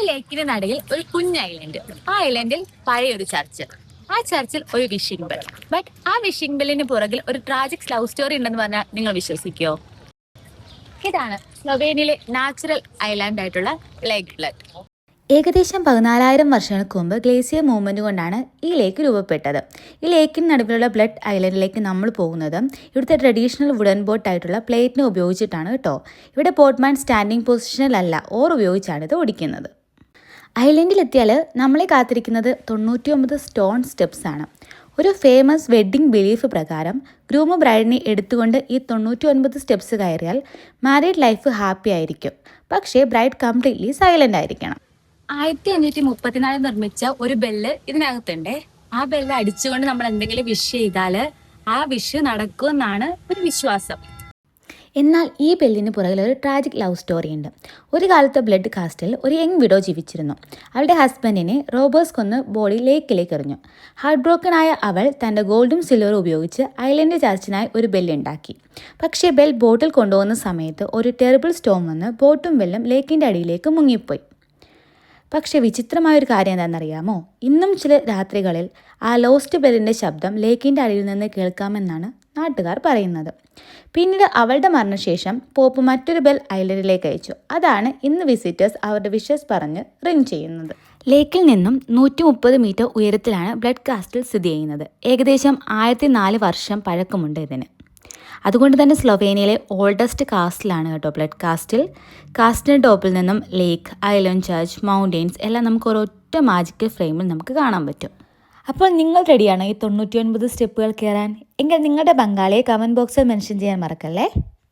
ലേക്കിന് നടുവിൽ ഒരു കുഞ്ഞ് ഐലൻഡ്. ആ ഐലൻഡിൽ പഴയൊരു ചർച്ച്. ആ ചർച്ചിൽ ഒരു വിഷിംഗ് ബെൽ. ബട്ട് ആ വിഷിംഗ് ബെല്ലിന് പുറകിൽ ഒരു ട്രാജിക് ലവ് സ്റ്റോറി ഉണ്ടെന്ന് പറഞ്ഞാൽ നിങ്ങൾ വിശ്വസിക്കുമോ? ഇതാണ് സ്ലൊവേനിയയിലെ നാച്ചുറൽ ഐലാൻഡ് ആയിട്ടുള്ള ലേക്ക് ബ്ലഡ്. ഏകദേശം 14,000 വർഷങ്ങൾക്ക് മുമ്പ് ഗ്ലേസിയർ മൂവ്മെൻറ്റ് കൊണ്ടാണ് ഈ ലേക്ക് രൂപപ്പെട്ടത്. ഈ ലേക്കിന് നടുവിലുള്ള ബ്ലഡ് ഐലൻഡിലേക്ക് നമ്മൾ പോകുന്നത് ഇവിടുത്തെ ട്രഡീഷണൽ വുഡൻ ബോട്ട് ആയിട്ടുള്ള പ്ലേറ്റിനെ ഉപയോഗിച്ചിട്ടാണ് കേട്ടോ. ഇവിടെ ബോട്ട്മാൻ സ്റ്റാൻഡിംഗ് പൊസിഷനിലല്ല, ഓർ ഉപയോഗിച്ചാണ് ഇത് ഓടിക്കുന്നത്. ഐലൻഡിലെത്തിയാൽ നമ്മളെ കാത്തിരിക്കുന്നത് 99 സ്റ്റോൺ സ്റ്റെപ്സ് ആണ്. ഒരു ഫേമസ് വെഡ്ഡിംഗ് ബിലീഫ് പ്രകാരം ഗ്രൂമ് ബ്രൈഡിനെ എടുത്തുകൊണ്ട് ഈ 99 സ്റ്റെപ്സ് കയറിയാൽ മാരീഡ് ലൈഫ് ഹാപ്പി ആയിരിക്കും. പക്ഷേ ബ്രൈഡ് കംപ്ലീറ്റ്ലി സൈലൻ്റ് ആയിരിക്കണം. 1534 നിർമ്മിച്ച ഒരു ബെല്ല് ഇതിനകത്തുണ്ട്. ആ ബെല്ല് അടിച്ചുകൊണ്ട് നമ്മൾ എന്തെങ്കിലും വിഷ് ചെയ്താല് ആ വിഷ് നടക്കുമെന്നാണ് ഒരു വിശ്വാസം. എന്നാൽ ഈ ബെല്ലിന് പുറകിൽ ഒരു ട്രാജിക് ലവ് സ്റ്റോറി ഉണ്ട്. ഒരു കാലത്ത് ബ്ലഡ് കാസ്റ്റിൽ ഒരു യങ് വിഡോ ജീവിച്ചിരുന്നു. അവളുടെ ഹസ്ബൻഡിനെ റോബേഴ്സ് കൊന്ന് ബോഡി ലേക്കിലേക്ക് എറിഞ്ഞു. ഹാർട്ട് ബ്രോക്കൺ ആയ അവൾ തൻ്റെ ഗോൾഡും സിൽവറും ഉപയോഗിച്ച് ഐലൻഡ് ചർച്ചിനായി ഒരു ബെല്ലുണ്ടാക്കി. പക്ഷേ ബെൽ ബോട്ടിൽ കൊണ്ടുപോകുന്ന സമയത്ത് ഒരു ടെറിബിൾ സ്റ്റോം വന്ന് ബോട്ടും ബെല്ലും ലേക്കിൻ്റെ അടിയിലേക്ക് മുങ്ങിപ്പോയി. പക്ഷേ വിചിത്രമായൊരു കാര്യം എന്താണെന്നറിയാമോ? ഇന്നും ചില രാത്രികളിൽ ആ ലോസ്റ്റ് ബെല്ലിൻ്റെ ശബ്ദം ലേക്കിൻ്റെ അടിയിൽ നിന്ന് കേൾക്കാമെന്നാണ് നാട്ടുകാർ പറയുന്നത്. പിന്നീട് അവളുടെ മരണശേഷം പോപ്പ് മറ്റൊരു ബെൽ ഐലൻഡിലേക്ക് അയച്ചു. അതാണ് ഇന്ന് വിസിറ്റേഴ്സ് അവരുടെ വിഷസ് പറഞ്ഞ് റിംഗ് ചെയ്യുന്നത്. ലേക്കിൽ നിന്നും 130 മീറ്റർ ഉയരത്തിലാണ് ബ്ലഡ് കാസ്റ്റിൽ സ്ഥിതി ചെയ്യുന്നത്. ഏകദേശം 1004 വർഷം പഴക്കമുണ്ട് ഇതിന്. അതുകൊണ്ട് തന്നെ സ്ലൊവേനിയയിലെ ഓൾഡസ്റ്റ് കാസ്റ്റിലാണ് കേട്ടോ ബ്ലഡ് കാസ്റ്റിൽ. കാസ്റ്റിൻ്റെ ടോപ്പിൽ നിന്നും ലേക്ക്, ഐലൻഡ് ചർച്ച്, മൗണ്ടെയിൻസ് എല്ലാം നമുക്ക് ഒരൊറ്റ മാജിക്കൽ ഫ്രെയിമിൽ നമുക്ക് കാണാൻ പറ്റും. അപ്പോൾ നിങ്ങൾ റെഡിയാണോ ഈ 99 സ്റ്റെപ്പുകൾ കയറാൻ? എങ്കിൽ നിങ്ങളുടെ ബംഗാളിയെ കമൻറ്റ് ബോക്സിൽ മെൻഷൻ ചെയ്യാൻ മറക്കല്ലേ.